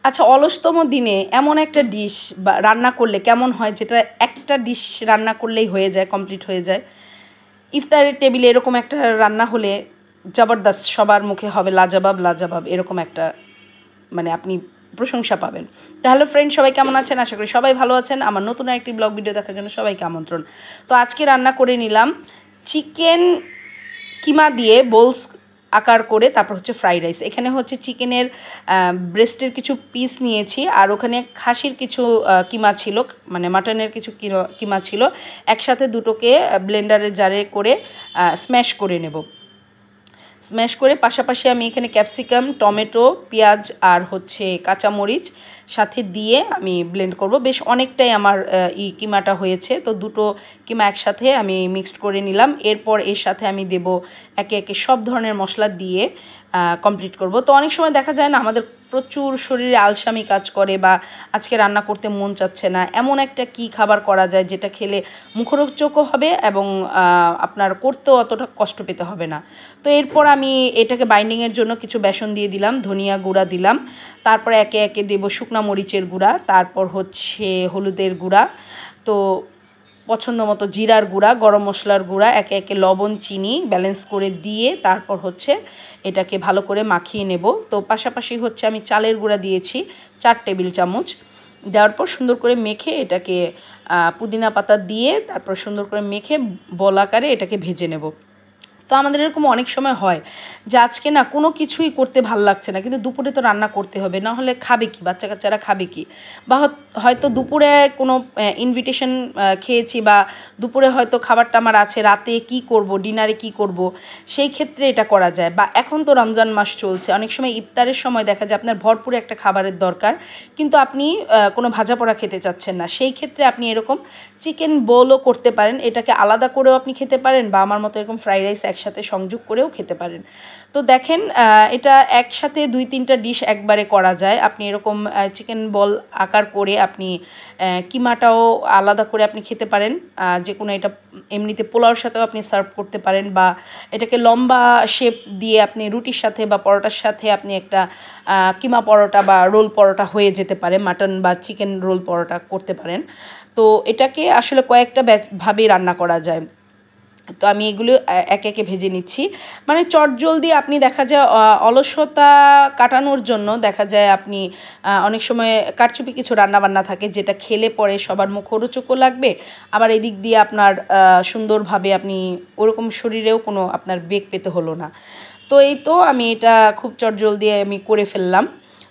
আচ্ছা, অলসতম দিনে এমন একটা ডিশ বা রান্না করলে কেমন হয়, যেটা একটা ডিশ রান্না করলেই হয়ে যায়, কমপ্লিট হয়ে যায়। ইফতারের টেবিলে এরকম একটা রান্না হলে জবরদস্ত, সবার মুখে হবে লাজাবাব লাজাবাব, এরকম একটা মানে আপনি প্রশংসা পাবেন। তাহলে ফ্রেন্ড, সবাই কেমন আছেন? আশা করি সবাই ভালো আছেন। আমার নতুন একটি ব্লগ ভিডিও দেখার জন্য সবাইকে আমন্ত্রণ। তো আজকে রান্না করে নিলাম চিকেন কিমা দিয়ে বোলস আকার করে, তারপর হচ্ছে ফ্রাইড রাইস। এখানে হচ্ছে চিকেনের ব্রেস্টের কিছু পিস নিয়েছি, আর ওখানে খাসির কিছু কিমা ছিল, মানে মাটনের কিছু কিমা ছিল। একসাথে দুটোকে ব্লেন্ডারের জারে করে স্ম্যাশ করে নেব। স্ম্যাশ করে পাশাপাশি আমি এখানে ক্যাপসিকাম, টমেটো, পেঁয়াজ আর হচ্ছে কাঁচামরিচ সাথে দিয়ে আমি ব্লেন্ড করব। বেশ অনেকটাই আমার কিমাটা হয়েছে, তো দুটো কিমা একসাথে আমি মিক্সড করে নিলাম। এরপর এর সাথে আমি দেব একে একে সব ধরনের মশলা দিয়ে কমপ্লিট করব। তো অনেক সময় দেখা যায় না, আমাদের প্রচুর শরীরে আলসামি কাজ করে, বা আজকে রান্না করতে মন চাচ্ছে না, এমন একটা কি খাবার করা যায় যেটা খেলে মুখরোচকও হবে এবং আপনার করতেও অতটা কষ্ট পেতে হবে না। তো এরপর আমি এটাকে বাইন্ডিংয়ের জন্য কিছু বেসন দিয়ে দিলাম, ধনিয়া গুঁড়া দিলাম, তারপরে একে একে দেব শুকনা মরিচের গুঁড়া, তারপর হচ্ছে হলুদের গুঁড়া, তো পছন্দ মতো জিরার গুঁড়া, গরম মশলার গুঁড়া, একে একে লবণ, চিনি ব্যালেন্স করে দিয়ে তারপর হচ্ছে এটাকে ভালো করে মাখিয়ে নেব। তো পাশাপাশি হচ্ছে আমি চালের গুঁড়া দিয়েছি 4 টেবিল চামচ। দেওয়ার পর সুন্দর করে মেখে এটাকে পুদিনা পাতা দিয়ে তারপর সুন্দর করে মেখে বল আকারে এটাকে ভেজে নেব। তো আমাদের এরকম অনেক সময় হয় যে আজকে না কোনো কিছুই করতে ভাল লাগছে না, কিন্তু দুপুরে তো রান্না করতে হবে, না হলে খাবে কি, বাচ্চা কাচ্চারা খাবে কি, বা হয়তো দুপুরে কোনো ইনভিটেশন খেয়েছি, বা দুপুরে হয়তো খাবারটা আমার আছে, রাতে কি করব, ডিনারে কি করব, সেই ক্ষেত্রে এটা করা যায়। বা এখন তো রমজান মাস চলছে, অনেক সময় ইফতারের সময় দেখা যায় আপনার ভরপুর একটা খাবারের দরকার, কিন্তু আপনি কোনো ভাজা পোড়া খেতে চাচ্ছেন না, সেই ক্ষেত্রে আপনি এরকম চিকেন বোলও করতে পারেন। এটাকে আলাদা করেও আপনি খেতে পারেন, বা আমার মতো এরকম ফ্রাইড রাইস একসাথে সংযোগ করেও খেতে পারেন। তো দেখেন, এটা একসাথে 2-3টা ডিশ একবারে করা যায়। আপনি এরকম চিকেন বল আকার করে আপনি কিমাটাও আলাদা করে আপনি খেতে পারেন, যে কোনো এটা এমনিতে পোলাওর সাথেও আপনি সার্ভ করতে পারেন, বা এটাকে লম্বা শেপ দিয়ে আপনি রুটির সাথে বা পরোটার সাথে আপনি একটা কিমা পরোটা বা রোল পরোটা হয়ে যেতে পারে, মাটন বা চিকেন রোল পরোটা করতে পারেন। তো এটাকে আসলে কয়েকটা ভাবেই রান্না করা যায়। তো আমি এগুলো একে একে ভেজে নিচ্ছি। মানে চটজলদি আপনি দেখা যায় অলসতা কাটানোর জন্য দেখা যায় আপনি অনেক সময় কারচুপি কিছু রান্নাবান্না থাকে, যেটা খেলে পরে সবার মুখরোচকও লাগবে, আবার এদিক দিয়ে আপনার সুন্দরভাবে আপনি ওরকম শরীরেও কোনো আপনার বেগ পেতে হলো না। তো এই তো আমি এটা খুব চটজলদি আমি করে ফেললাম।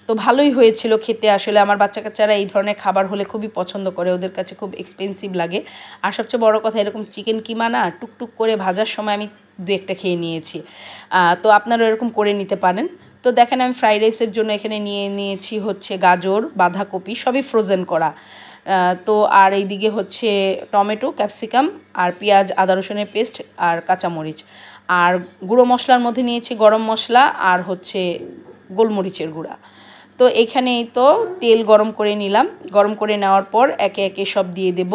তো ভালোই হয়েছিল খেতে। আসলে আমার বাচ্চা কাচ্চারা এই ধরনের খাবার হলে খুবই পছন্দ করে, ওদের কাছে খুব এক্সপেন্সিভ লাগে। আর সবচেয়ে বড় কথা, এরকম চিকেন কিমা না টুকটুক করে ভাজার সময় আমি 2-1টা খেয়ে নিয়েছি। তো আপনারা এরকম করে নিতে পারেন। তো দেখেন, আমি ফ্রাইড রাইসের জন্য এখানে নিয়েছি হচ্ছে গাজর, বাঁধাকপি, সবই ফ্রোজেন করা। তো আর এইদিকে হচ্ছে টমেটো, ক্যাপসিকাম আর পেঁয়াজ, আদা রসুনের পেস্ট আর কাঁচামরিচ। আর গুঁড়ো মশলার মধ্যে নিয়েছি গরম মশলা আর হচ্ছে গোলমরিচের গুঁড়া। তো এখানেই তো তেল গরম করে নিলাম, গরম করে নেওয়ার পর একে একে সব দিয়ে দেব।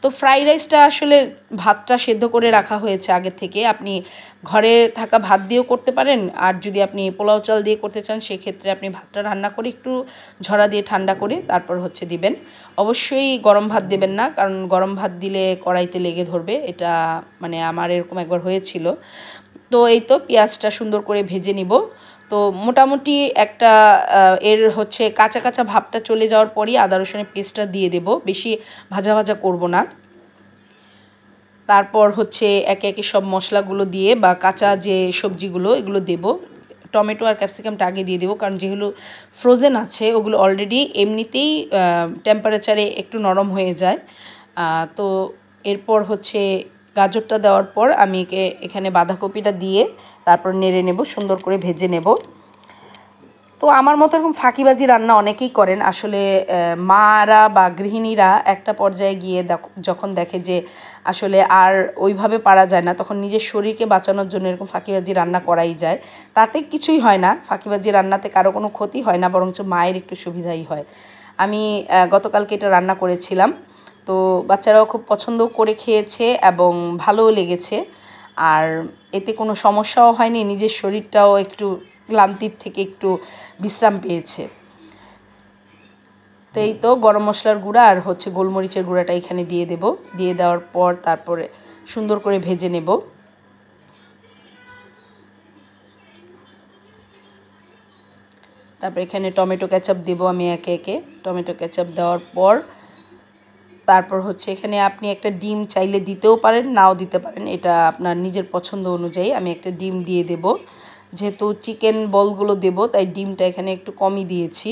তো ফ্রাইড রাইসটা আসলে ভাতটা সেদ্ধ করে রাখা হয়েছে আগে থেকে, আপনি ঘরে থাকা ভাত দিয়েও করতে পারেন, আর যদি আপনি পোলাও চাল দিয়ে করতে চান সেক্ষেত্রে আপনি ভাতটা রান্না করে একটু ঝরা দিয়ে ঠান্ডা করে তারপর হচ্ছে দিবেন। অবশ্যই গরম ভাত দেবেন না, কারণ গরম ভাত দিলে কড়াইতে লেগে ধরবে, এটা মানে আমার এরকম একবার হয়েছিল। তো এই তো পেঁয়াজটা সুন্দর করে ভেজে নিব। তো মোটামুটি একটা এর হচ্ছে কাঁচা কাঁচা ভাবটা চলে যাওয়ার পরই আদা রসুনের পেস্টটা দিয়ে দেব, বেশি ভাজা ভাজা করব না। তারপর হচ্ছে একে একে সব মশলাগুলো দিয়ে বা কাঁচা যে সবজিগুলো এগুলো দেব। টমেটো আর ক্যাপসিকামটা আগে দিয়ে দেবো, কারণ যেগুলো ফ্রোজেন আছে ওগুলো অলরেডি এমনিতেই টেম্পারেচারে একটু নরম হয়ে যায়। তো এরপর হচ্ছে গাজরটা দেওয়ার পর আমি এখানে বাঁধাকপিটা দিয়ে তারপর নেড়ে নেব, সুন্দর করে ভেজে নেব। তো আমার মতো এরকম ফাঁকিবাজি রান্না অনেকেই করেন আসলে। মারা বা গৃহিণীরা একটা পর্যায়ে গিয়ে যখন দেখে যে আসলে আর ওইভাবে পারা যায় না, তখন নিজের শরীরকে বাঁচানোর জন্য এরকম ফাঁকিবাজি রান্না করাই যায়। তাতে কিছুই হয় না, ফাঁকিবাজি রান্নাতে কারো কোনো ক্ষতি হয় না, বরঞ্চ মায়ের একটু সুবিধাই হয়। আমি গতকালকে এটা রান্না করেছিলাম, তো বাচ্চারাও খুব পছন্দ করে খেয়েছে এবং ভালোও লেগেছে। আর এতে কোনো সমস্যাও হয়নি, নিজের শরীরটাও একটু ক্লান্তির থেকে একটু বিশ্রাম পেয়েছে। তো এই তো গরম মশলার গুঁড়া আর হচ্ছে গোলমরিচের গুঁড়াটা এখানে দিয়ে দেব। দিয়ে দেওয়ার পর তারপরে সুন্দর করে ভেজে নেব। তারপর এখানে টমেটো কেচাপ দেবো আমি একে একে। টমেটো কেচাপ দেওয়ার পর তারপর হচ্ছে এখানে আপনি একটা ডিম চাইলে দিতেও পারেন, নাও দিতে পারেন, এটা আপনার নিজের পছন্দ অনুযায়ী। আমি একটা ডিম দিয়ে দেব, যেহেতু চিকেন বলগুলো দেব তাই ডিমটা এখানে একটু কমই দিয়েছি।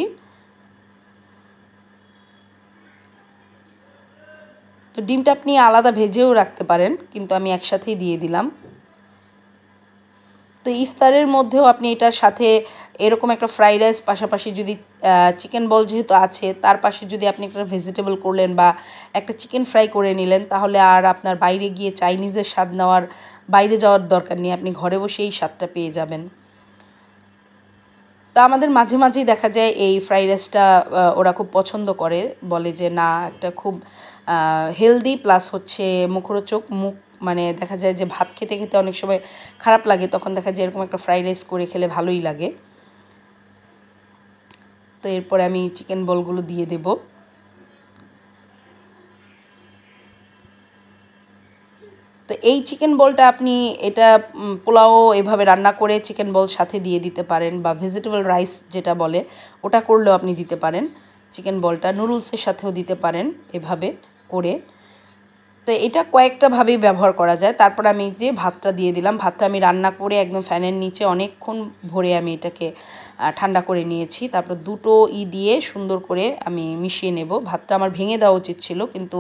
তো ডিমটা আপনি আলাদা ভেজেও রাখতে পারেন, কিন্তু আমি একসাথেই দিয়ে দিলাম। তো ইফতারের মধ্যেও আপনি এটার সাথে এরকম একটা ফ্রাইড রাইস, পাশাপাশি যদি চিকেন বল যেহেতু আছে তার পাশে যদি আপনি একটা ভেজিটেবল করলেন বা একটা চিকেন ফ্রাই করে নিলেন, তাহলে আর আপনার বাইরে গিয়ে চাইনিজের স্বাদ নেওয়ার, বাইরে যাওয়ার দরকার নেই, আপনি ঘরে বসে এই স্বাদটা পেয়ে যাবেন। তো আমাদের মাঝে মাঝেই দেখা যায় এই ফ্রাইড রাইসটা ওরা খুব পছন্দ করে, বলে যে না একটা খুব হেলদি প্লাস হচ্ছে মুখরোচক, মানে দেখা যায় যে ভাত খেতে খেতে অনেক সময় খারাপ লাগে, তখন দেখা যায় এরকম একটা ফ্রাইড রাইস করে খেলে ভালোই লাগে। তো এরপরে আমি চিকেন বলগুলো দিয়ে দেব। তো এই চিকেন বলটা আপনি এটা পোলাও এভাবে রান্না করে চিকেন বল সাথে দিয়ে দিতে পারেন, বা ভেজিটেবল রাইস যেটা বলে ওটা করলেও আপনি দিতে পারেন। চিকেন বলটা নুডলসের সাথেও দিতে পারেন এভাবে করে। তো এটা কয়েকটা ভাবেই ব্যবহার করা যায়। তারপর আমি যে ভাতটা দিয়ে দিলাম, ভাতটা আমি রান্না করে একদম ফ্যানের নিচে অনেকক্ষণ ভরে আমি এটাকে ঠান্ডা করে নিয়েছি। তারপর দুটো দিয়ে সুন্দর করে আমি মিশিয়ে নেব। ভাতটা আমার ভেঙে দেওয়া উচিত ছিল, কিন্তু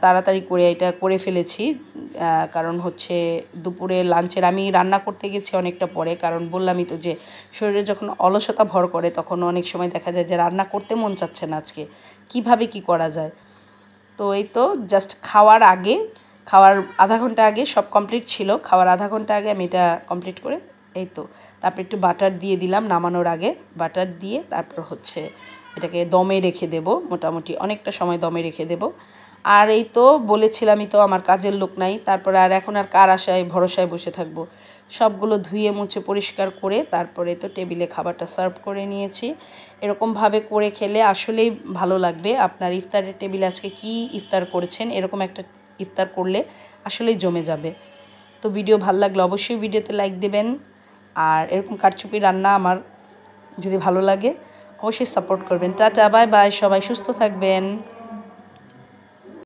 তাড়াতাড়ি করে এটা করে ফেলেছি, কারণ হচ্ছে দুপুরে লাঞ্চের আমি রান্না করতে গেছি অনেকটা পরে, কারণ বললামই তো যে শরীরে যখন অলসতা ভর করে তখন অনেক সময় দেখা যায় যে রান্না করতে মন চাচ্ছে না আজকে, কিভাবে কি করা যায়। তো এই তো জাস্ট খাওয়ার আগে, খাওয়ার আধা ঘন্টা আগে সব কমপ্লিট ছিল, খাওয়ার আধা ঘন্টা আগে আমি এটা কমপ্লিট করে এই তো তারপর একটু বাটার দিয়ে দিলাম নামানোর আগে। বাটার দিয়ে তারপর হচ্ছে এটাকে দমে রেখে দেব, মোটামুটি অনেকটা সময় দমে রেখে দেব। আর এই তো বলেছিলামই তো আমার কাজের লোক নাই, তারপরে আর এখন আর কার আশায় ভরসায় বসে থাকবো। সবগুলো ধুয়ে মুছে পরিষ্কার করে তারপরে তো টেবিলে খাবারটা সার্ভ করে নিয়েছি। এরকমভাবে করে খেলে আসলেই ভালো লাগবে। আপনার ইফতারের টেবিলে আজকে কি ইফতার করেছেন, এরকম একটা ইফতার করলে আসলেই জমে যাবে। তো ভিডিও ভালো লাগলে অবশ্যই ভিডিওতে লাইক দেবেন, আর এরকম কারচুপি রান্না আমার যদি ভালো লাগে অবশ্যই সাপোর্ট করবেন। টাটা, বাই বাই, সবাই সুস্থ থাকবেন।